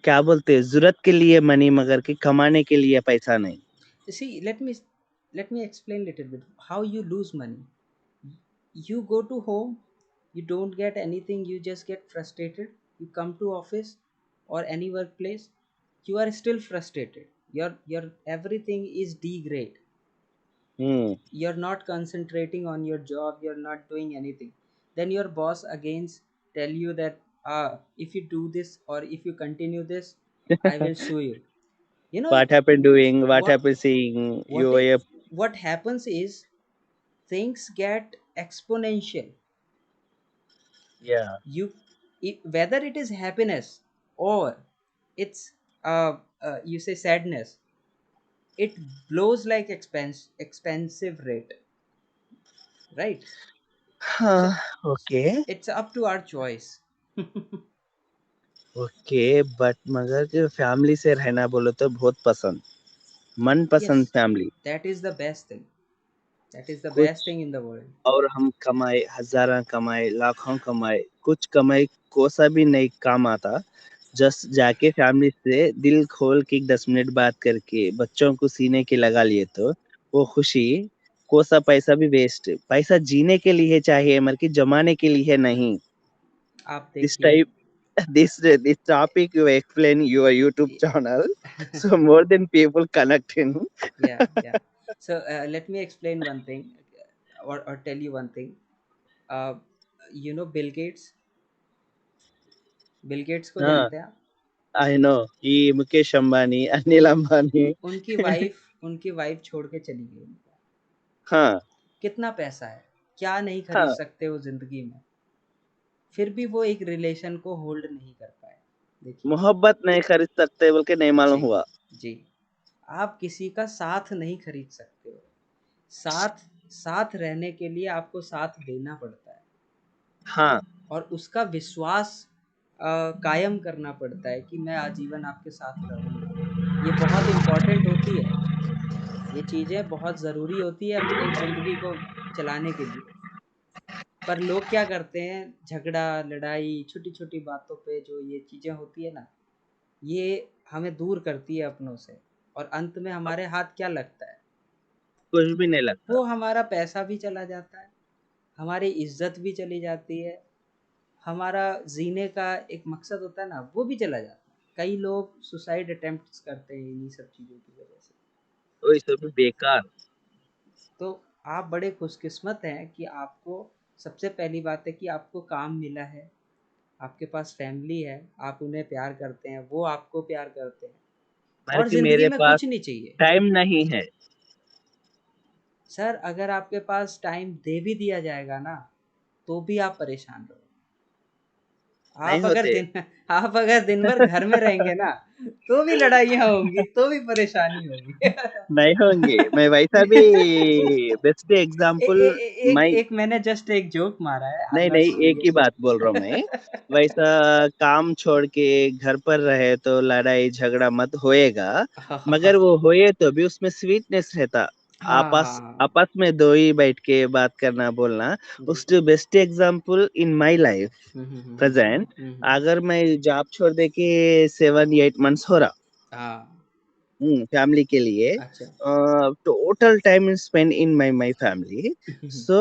क्या बोलते हैं, जरूरत के लिए मनी मगर कि कमाने के लिए पैसा नहीं। See, let me explain little bit how you lose money. You go to home, you don't get anything, you just get frustrated. You come to office or any workplace, you are still frustrated. Your everything is degrade. Hmm. You're not concentrating on your job, you're not doing anything. Then your boss again tell you that if you do this or if you continue this, I will sue you. You know What happened doing? What what happened seeing? what You were it, a what happens is things get exponential. yeah. You whether it is happiness or it's you say sadness, it blows like expensive rate, right? So हाँ, okay. it's up to our choice. Okay, but मगर जो family से रहना बोलो तो बहुत पसंद, मन पसंद Yes, family. that is the best thing. That is the best कुछ thing in the world. और हम कमाए, हजारा कमाए, लाखों कमाए, कुछ कमाए, कोसा भी नहीं काम आता। जस्ट जाके फैमिली से दिल खोल के 10 मिनट बात करके बच्चों को सीने के लगा लिए तो वो खुशी, कोसा पैसा भी वेस्ट। पैसा जीने के लिए चाहिए, मर के जमाने के लिए नहीं। आप This देखिए type, this topic you explain your YouTube channel, so more than people connecting. yeah, yeah. So let me explain one thing, or tell you one thing. uh, you know Bill Gates को हाँ, जानते हैं आप? I know ये मुकेश अंबानी, अनिल उन अंबानी। उनकी wife छोड़ के चली गई उनको। हाँ, कितना पैसा है, क्या नहीं खरीद हाँ, सकते वो जिंदगी में, फिर भी वो एक रिलेशन को होल्ड नहीं कर पाए। देखिए। मोहब्बत नहीं खरीद सकते बोल के नहीं जी, मालूम हुआ। जी। आप किसी का साथ नहीं खरीद सकते हो। साथ साथ रहने के लिए आपको साथ देना पड़ता है हाँ, और उसका विश्वास कायम करना पड़ता है कि मैं आजीवन आपके साथ रहूँगा। ये बहुत इम्पोर्टेंट होती है। ये चीज़ें बहुत ज़रूरी होती है एक ज़िंदगी को चलाने के लिए। पर लोग क्या करते हैं, झगड़ा, लड़ाई, छोटी-छोटी बातों पे जो ये चीज़ें होती है ना, ये हमें दूर करती है अपनों से और अंत में हमारे हाथ क्या लगता है? कुछ भी नहीं लगता। वो हमारा पैसा भी चला जाता है, हमारी इज़्ज़त भी चली जाती है, हमारा जीने का एक मकसद होता है ना, वो भी चला जाता है। कई लोग सुसाइड अटेम्प्ट्स करते हैं इन्हीं सब चीज़ों की वजह से। तो ये सब बेकार। तो आप बड़े खुशकिस्मत हैं कि आपको, सबसे पहली बात है कि आपको काम मिला है, आपके पास फैमिली है, आप उन्हें प्यार करते हैं, वो आपको प्यार करते हैं मर और के ज़िंदगी मेरे में पास कुछ नहीं चाहिए। टाइम नहीं है। सर अगर आपके पास टाइम दे भी दिया जाएगा ना, तो भी आप परेशान रहोगे। नहीं आप अगर होते। दिन आप अगर दिन भर घर में रहेंगे ना, तो भी लड़ाइयाँ होंगी, तो भी परेशानी होगी। नहीं होंगे, मैं वैसा भी बेस्ट एग्जांपल। मैं एक मैंने जस्ट एक जोक मारा है, आई एम नहीं नॉट नहीं, एक ही सीरियस। बात बोल रहा हूँ मैं। वैसा काम छोड़ के घर पर रहे तो लड़ाई झगड़ा मत होएगा, मगर हाँ, वो होए तो भी उसमें स्वीटनेस रहता। हाँ, आपस हाँ। आपस में दो ही बैठ के बात करना बोलना। जी। उसके best example in my life हुँ, हुँ, हुँ, हुँ। प्रेजेंट। हुँ, हुँ। अगर मैं जॉब छोड़ दे के 7 8 मंथ्स हो रहा हाँ, फैमिली के लिए, अच्छा। Total time spend in my family. So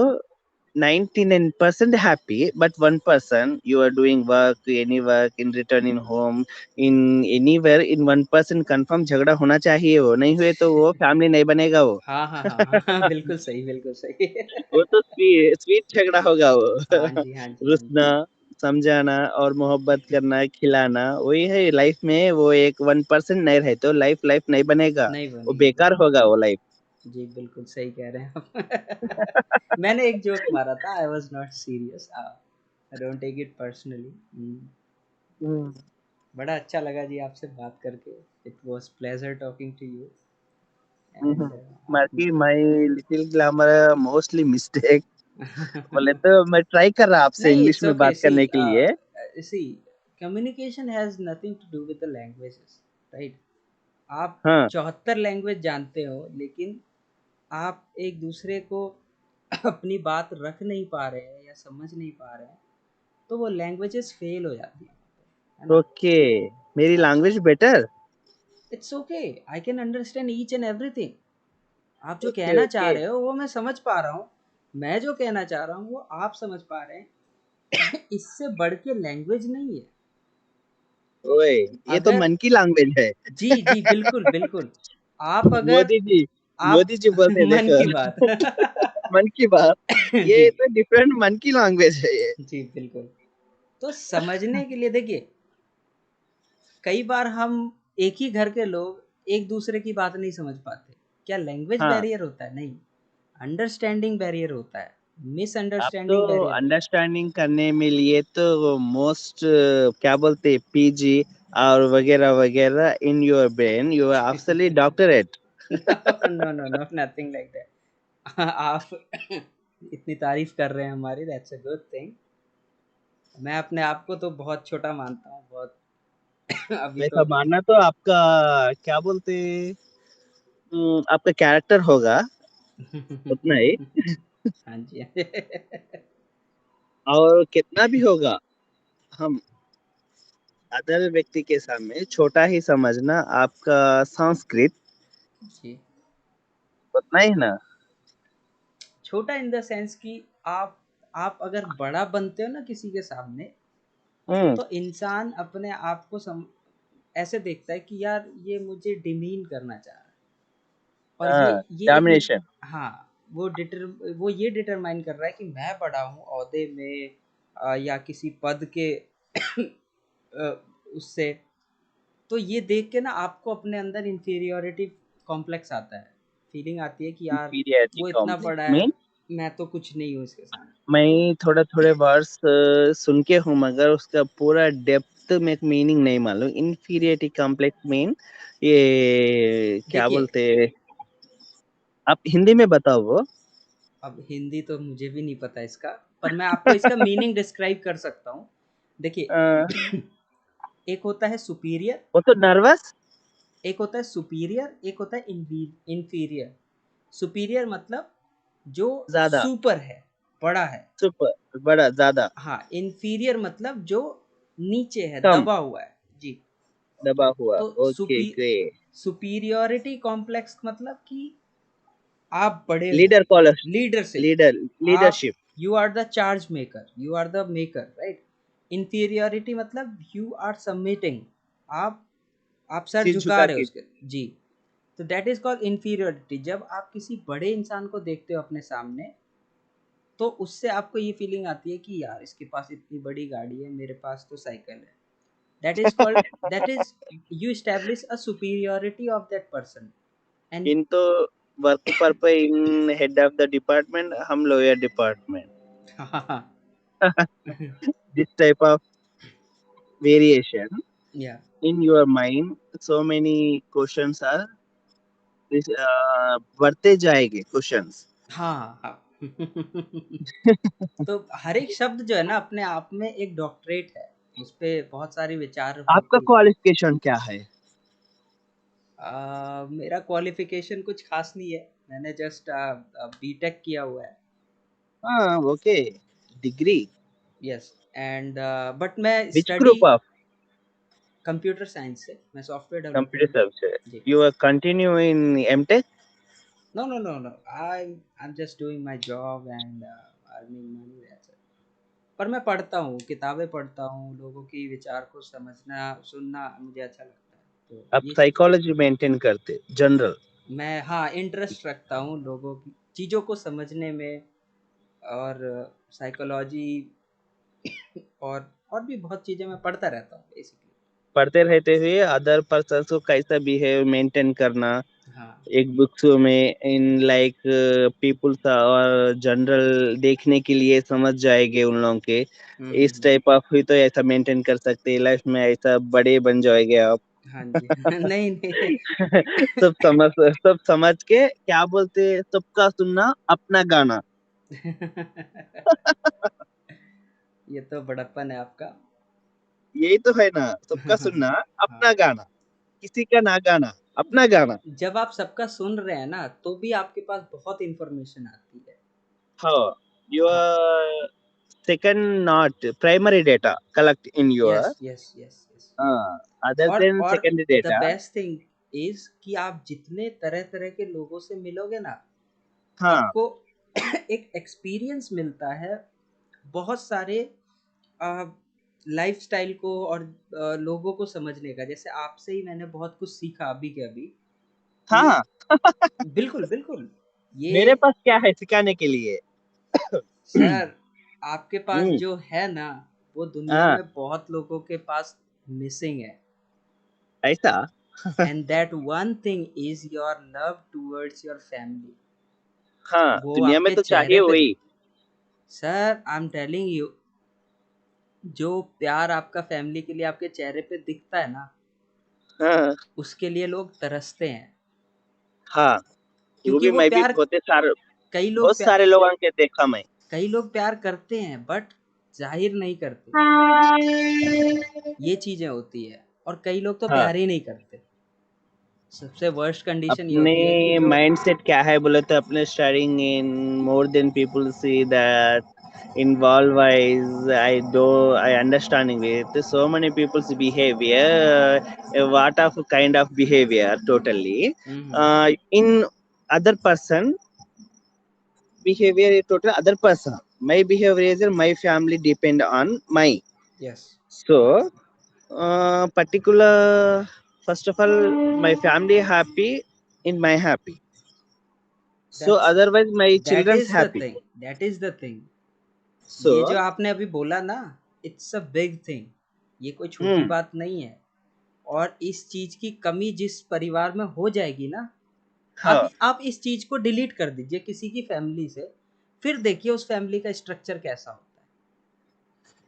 99% happy, but 1% you are doing work, any work in return in home, in anywhere, in 1% confirm झगड़ा होना चाहिए। वो नहीं हुए तो वो फैमिली नहीं बनेगा वो। हाँ, हाँ, हाँ, हाँ, बिल्कुल सही, बिल्कुल सही। वो तो स्वीट स्वीट झगड़ा होगा वो। हाँ जी, हाँ जी, हाँ जी। रुसना, समझाना और मोहब्बत करना, खिलाना, वही है लाइफ में। वो एक 1% नहीं रहे तो लाइफ लाइफ नहीं बनेगा। नहीं वो बनेगी। बेकार होगा वो लाइफ। जी, बिल्कुल सही कह रहे हैं आप। मैंने एक जोक मारा था, I was not serious, don't take it personally. बड़ा अच्छा लगा जी आपसे बात करके। It was pleasure talking to you and आप बाकी my little glamour mostly mistake बोले तो मैं ट्राई कर रहा आपसे नहीं, इंग्लिश इट्स में ओके। बात करने के लिए। See communication has nothing to do with the languages, right? आप हाँ, 74 लैंग्वेज जानते हो, लेकिन आप एक दूसरे को अपनी बात रख नहीं पा रहे हैं या समझ नहीं पा रहे हैं, तो वो लैंग्वेजेस फेल हो जाती हैं, है ना? ओके। मेरी language better? It's okay, I can understand each and everything. आप जो ओके, कहना चाह ओके। रहे हो वो मैं समझ पा रहा हूँ, मैं जो कहना चाह रहा हूँ वो आप समझ पा रहे हैं। इससे बढ़ के लैंग्वेज नहीं है। ओए, ये तो अगर मन की लैंग्वेज है। जी जी बिल्कुल बिल्कुल, आप अगर मोदी जी, आप मोदी जी बोलते हैं मन देखो। की बात। मन की बात। जी ये तो डिफरेंट मन की लैंग्वेज है ये। जी बिल्कुल। तो समझने के लिए देखिए, कई बार हम एक ही घर के लोग एक दूसरे की बात नहीं समझ पाते। क्या लैंग्वेज हाँ। बैरियर होता है? नहीं, अंडरस्टैंडिंग बैरियर होता है, आप तो मिसअंडरस्टैंडिंग बैरियर होता है। अंडरस्टैंडिंग करने में लिए तो मोस्ट क्या बोलते हैं पीजी और वगैरह वगैरह in your brain you are absolutely doctorate. No no no, nothing like that. आप इतनी तारीफ कर रहे हैं हमारी, दैट्स अ गुड थिंग। मैं अपने आप को तो बहुत छोटा मानता हूँ, बहुत। अभी वैसा तो मानना तो आपका क्या बोलते आपका कैरेक्टर होगा उतना ही। हाँ जी, हाँ जी। और कितना भी होगा हम अदर व्यक्ति के सामने छोटा ही समझना आपका संस्कृत जी, उतना ही ना। छोटा इन द सेंस कि आप अगर बड़ा बनते हो ना किसी के सामने, हम्म। तो इंसान अपने आप को ऐसे देखता है कि यार ये मुझे डिमीन करना चाह रहा है। और हाँ, ये एक डोमिनेशन। हाँ, वो ये डिटरमाइन कर रहा है कि मैं बड़ा हूँ ओहदे में, या किसी पद के उससे। तो ये देख के ना आपको अपने अंदर इंफीरियोरिटी कॉम्प्लेक्स आता है, फीलिंग आती है कि यार इंफीरियरिटी वो इतना बड़ा कॉम्प्लेक्स है, मीन मैं तो कुछ नहीं हूँ इसके सामने। मैं थोड़े थोड़े वर्ड्स सुन के हूँ मगर उसका पूरा डेप्थ में मीनिंग नहीं मालूम। इंफीरियरिटी कॉम्प्लेक्स मीन ये क्या देखिए, बोलते आप हिंदी में बताओ वो। अब हिंदी तो मुझे भी नहीं पता इसका, पर मैं आपको इसका मीनिंग डिस्क्राइब कर सकता हूँ। अ, देखिए, एक होता है सुपीरियर, वो तो नर्वस। एक होता है सुपीरियर, एक होता है इंफीरियर। सुपीरियर मतलब जो ज्यादा। सुपर है, बड़ा है। सुपर बड़ा ज्यादा। हाँ, इंफीरियर मतलब जो नीचे है, कम दबा हुआ है। जी। दबा हुआ। तो ओके ग्रेट। सुपीरियोरिटी कॉम्प्लेक्स मतलब कि आप बड़े हो, लीडर कॉलर। लीडरशिप। लीडर आप leadership. You are the charge maker, you are the maker, right. Inferiority मतलब यू आर सबमिटिंग, आप आप सर सिर झुका झुका रहे हो के। उसके। जी। तो दैट इज कॉल्ड इंफीरियोरिटी। जब आप किसी बड़े इंसान को देखते हो अपने सामने, तो उससे आपको ये फीलिंग आती है कि यार इसके पास इतनी बड़ी गाड़ी है, मेरे पास तो साइकिल है। That is called, that is, you establish a superiority of that person. And in तो work purpose in head of the department हम lower department. This type of variation या in your mind, so many questions are बढ़ते जाएंगे questions. हाँ हाँ। तो हर एक शब्द जो है ना अपने आप में एक डॉक्टरेट है, उस पे बहुत सारी विचार आपका होती है। क्वालिफिकेशन क्या है? मेरा क्वालिफिकेशन कुछ खास नहीं है, मैंने जस्ट बीटेक किया हुआ है। हाँ, okay. Degree. Yes. And but मैं which study group of computer science से, मैं सॉफ्टवेयर कंप्यूटर डेवलपमेंट में। साइंस? जी। You are continue in MTech? No no no no, I am just doing my job and earning money, that's it. पर मैं पढ़ता हूँ, किताबें पढ़ता हूँ, लोगों की विचार को समझना सुनना मुझे अच्छा लगता है। तो आप ये साइकोलॉजी मेंटेन करते जनरल? मैं, हाँ, इंटरेस्ट रखता हूँ लोगों की चीज़ों को समझने में, और साइकोलॉजी, और भी बहुत चीज़ें मैं पढ़ता रहता हूँ बेसिकली। पढ़ते रहते हुए अदर पर्सन को कैसा बिहेव मेंटेन करना हाँ। एक बुक्स में इन लाइक पीपुल्स और जनरल देखने के लिए समझ जाएंगे उन लोगों के। इस हम्म। टाइप ऑफ हुई तो ऐसा मेंटेन कर सकते हैं लाइफ में ऐसा बड़े बन जाएंगे आप। हाँ जी। नहीं नहीं। सब समझ के क्या बोलते हैं, सबका सुनना अपना गाना। ये तो बड़प्पन है आपका। यही तो है ना, सबका सुनना हाँ। अपना गाना। किसी का ना गाना, अपना गाना। जब आप सबका सुन रहे हैं ना, तो भी आपके पास बहुत इंफॉर्मेशन आती है। हाँ, your हाँ। second not primary data collect in yes your yes yes yes. Other than और secondary the data. Best thing is कि आप जितने तरह तरह के लोगों से मिलोगे ना, हाँ आपको एक एक्सपीरियंस मिलता है बहुत सारे लाइफस्टाइल को और लोगों को समझने का। जैसे आपसे ही मैंने बहुत कुछ सीखा अभी के अभी कि हाँ। बिल्कुल बिल्कुल ये मेरे पास क्या है सिखाने के लिए? सर, आपके पास हम्म। जो है ना, वो दुनिया हाँ में बहुत लोगों के पास मिसिंग है। ऐसा। And that one thing is your love towards your family. हाँ वो दुनिया में आपके तो चेहरे चाहिए पे वही। Sir, I am telling you, जो प्यार आपका फैमिली के लिए आपके चेहरे पे दिखता है ना, हाँ उसके लिए लोग तरसते हैं। हाँ, वो क्योंकि भी वो मैं भी प्यार, कई लोग बहुत सारे लोगों के देखा मैं। कई लोग प्यार करते हैं बट जाहिर नहीं करते। ये चीजें होती है। और कई लोग तो हाँ, प्यार ही नहीं करते। सबसे वर्स्ट कंडीशन ये अपने होती है कि जो माइंडसेट क्या है बोले तो अपने studying in more than people see that involve wise I understanding with so many people's behavior, what of kind of behavior totally in other person behavior is total other person. My behavior is my family depend on my. Yes, So particular, first of all my family happy in my happy, so that's otherwise my that children's is the happy. Thing, that is the thing. ये So जो आपने अभी बोला ना, it's a big thing. ये कोई छोटी hmm, बात नहीं है। और इस चीज की कमी जिस परिवार में हो जाएगी ना, हाँ, अभी आप इस चीज को डिलीट कर दीजिए किसी की फैमिली से, फिर देखिए उस फैमिली का स्ट्रक्चर कैसा होता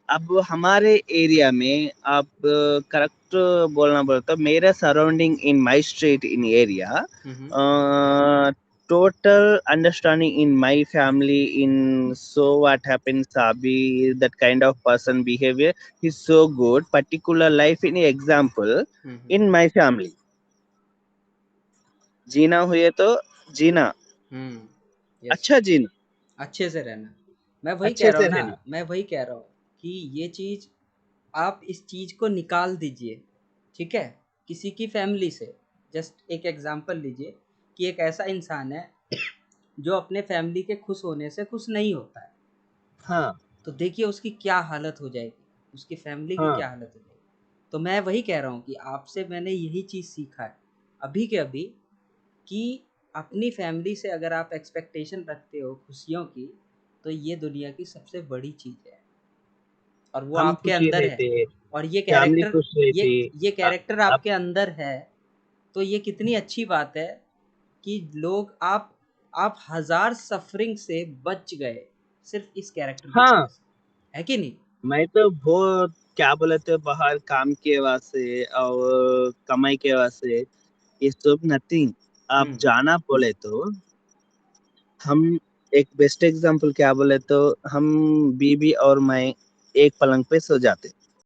अब हमारे एरिया में आप करेक्ट बोलना बोलता मेरा surrounding in my street in area, है। total understanding in my family in so what happens Sabi, that kind of person behavior is so good particular life in example hmm. in my family जीना हुए तो जीना, yes, अच्छा जीना, अच्छे से रहना। मैं वही कह अच्छे रहा से हूँ ना, रहना। मैं वही कह रहा हूँ कि ये चीज, आप इस चीज को निकाल दीजिए। ठीक है, किसी की फैमिली से जस्ट एक एग्जांपल लीजिए कि एक ऐसा इंसान है जो अपने फैमिली के खुश होने से खुश नहीं होता है। हाँ तो देखिए उसकी क्या हालत हो जाएगी, उसकी फैमिली की हाँ, क्या हालत हो जाएगी। तो मैं वही कह रहा हूँ कि आपसे मैंने यही चीज़ सीखा है अभी के अभी, कि अपनी फैमिली से अगर आप एक्सपेक्टेशन रखते हो खुशियों की, तो ये दुनिया की सबसे बड़ी चीज़ है और वो हम आपके खुशी अंदर है। रहते, और फैमिली खुश ये रहती। ये अ- कैरेक्टर अब आपके अंदर है। तो ये कितनी अच्छी बात है कि लोग आप हजार सफरिंग से बच गए सिर्फ इस कैरेक्टर की वजह हाँ, से, है कि नहीं? मैं तो बहुत क्या बोले थे बाहर काम के वास्ते और कमाई के वास्ते ये सब नथिंग। आप हम्म। जाना बोले तो हम एक बेस्ट एग्जांपल क्या बोले तो हम बीबी और मैं एक पलंग पे सो जाते।